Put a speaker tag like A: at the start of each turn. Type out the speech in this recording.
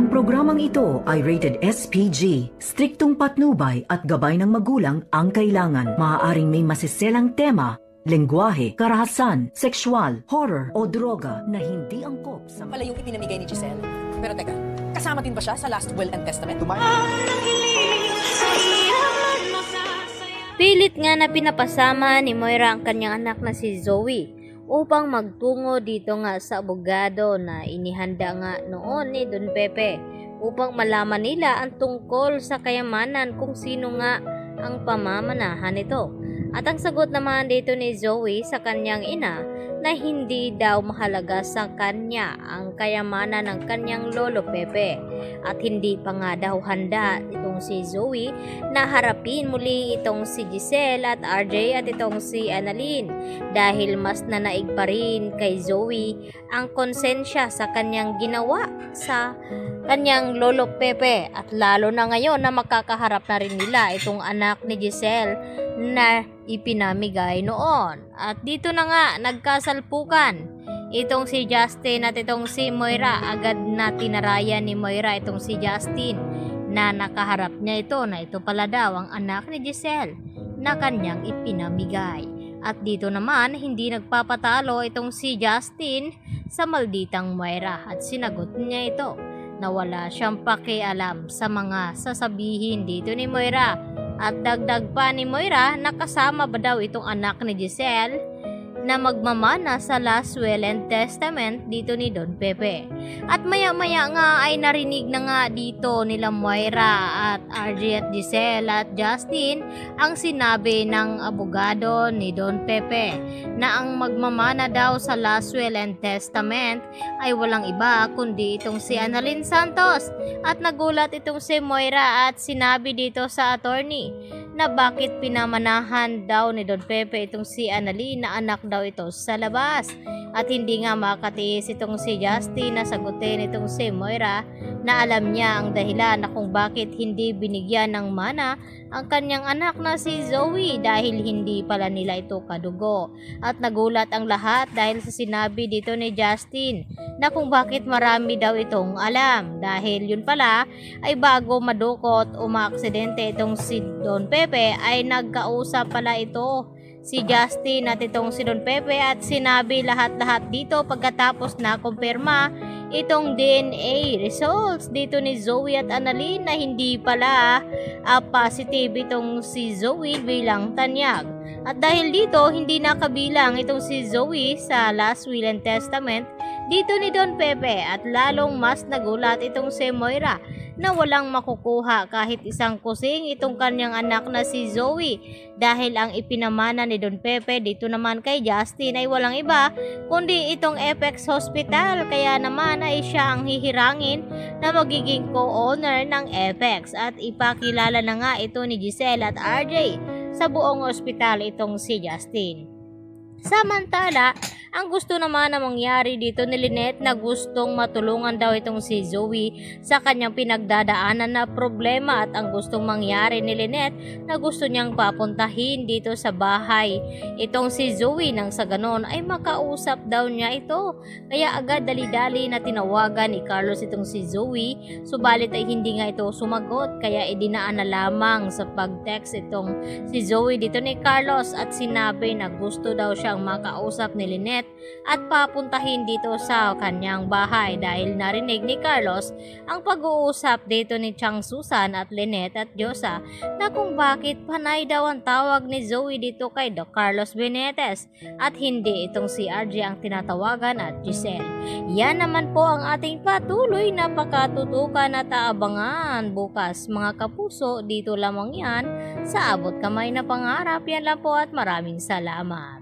A: Ang programang ito ay rated SPG. Striktong patnubay at gabay ng magulang ang kailangan. Maaaring may masiselang tema, lengguwahe, karahasan, sexual, horror o droga na hindi angkop sa...
B: Pala yung ipinamigay ni Giselle. Pero teka, kasama din ba siya sa last will and testament?
C: Pilit nga na pinapasama ni Moira ang kanyang anak na si Zoe upang magtungo dito nga sa abogado na inihanda nga noon ni Don Pepe upang malaman nila ang tungkol sa kayamanan kung sino nga ang pamamanahan nito. At ang sagot naman dito ni Zoe sa kanyang ina na hindi daw mahalaga sa kanya ang kayamanan ng kanyang lolo Pepe at hindi pa nga daw handa itong si Zoe na harapin muli itong si Giselle at RJ at itong si Annalyn dahil mas nanaig pa rin kay Zoe ang konsensya sa kanyang ginawa sa kanyang lolo Pepe at lalo na ngayon na makakaharap na rin nila itong anak ni Giselle na ipinamigay noon. At dito na nga nagkasalpukan itong si Justin at itong si Moira. Agad na tinarayan ni Moira itong si Justin na nakaharap niya ito na ito pala daw ang anak ni Giselle na kanyang ipinamigay. At dito naman hindi nagpapatalo itong si Justin sa malditang Moira at sinagot niya ito na wala siyang pakialam sa mga sasabihin dito ni Moira. At dagdag pa ni Moira na kasama ba daw itong anak ni Giselle na magmamana sa last will and testament dito ni Don Pepe. At maya-maya nga ay narinig na nga dito nila Moira at RJ at Giselle at Justin ang sinabi ng abogado ni Don Pepe na ang magmamana daw sa last will and testament ay walang iba kundi itong si Annalyn Santos. At nagulat itong si Moira at sinabi dito sa attorney na bakit pinamanahan daw ni Don Pepe itong si Annalyn na anak daw ito sa labas. At hindi nga makatiis itong si Justin na sagutin itong si Moira na alam niya ang dahilan na kung bakit hindi binigyan ng mana ang kanyang anak na si Zoe dahil hindi pala nila ito kadugo. At nagulat ang lahat dahil sa sinabi dito ni Justin na kung bakit marami daw itong alam dahil yun pala ay bago madukot o maaksidente itong si Don Pepe ay nagkausap pala ito si Justin at itong si Don Pepe at sinabi lahat-lahat dito pagkatapos na kumpirma itong DNA results dito ni Zoe at Annalyn na hindi pala positive itong si Zoe bilang tanyag. At dahil dito hindi nakabilang itong si Zoe sa last will and testament dito ni Don Pepe at lalong mas nagulat itong si Moira na walang makukuha kahit isang kusing itong kanyang anak na si Zoe dahil ang ipinamana ni Don Pepe dito naman kay Justin ay walang iba kundi itong Apex Hospital, kaya naman ay siya ang hihirangin na magiging co-owner ng Apex at ipakilala na nga ito ni Giselle at RJ sa buong ospital itong si Justin. Samantala, ang gusto naman na mangyari dito ni Lynette na gustong matulungan daw itong si Zoe sa kanyang pinagdadaanan na problema at ang gustong mangyari ni Lynette na gusto niyang papuntahin dito sa bahay itong si Zoe nang sa ganon ay makausap daw niya ito. Kaya agad dali-dali na tinawagan ni Carlos itong si Zoe subalit ay hindi nga ito sumagot kaya idinaan na lamang sa pag-text itong si Zoe dito ni Carlos at sinabi na gusto daw siyang makausap ni Lynette at papuntahin dito sa kanyang bahay dahil narinig ni Carlos ang pag-uusap dito ni Chang Susan at Lynette at Josa na kung bakit panay daw ang tawag ni Zoe dito kay Doc Carlos Benetes at hindi itong si RJ ang tinatawagan at Giselle. Yan naman po ang ating patuloy na pakatutukan at aabangan bukas mga kapuso, dito lamang yan sa Abot Kamay na Pangarap. Yan lang po at maraming salamat.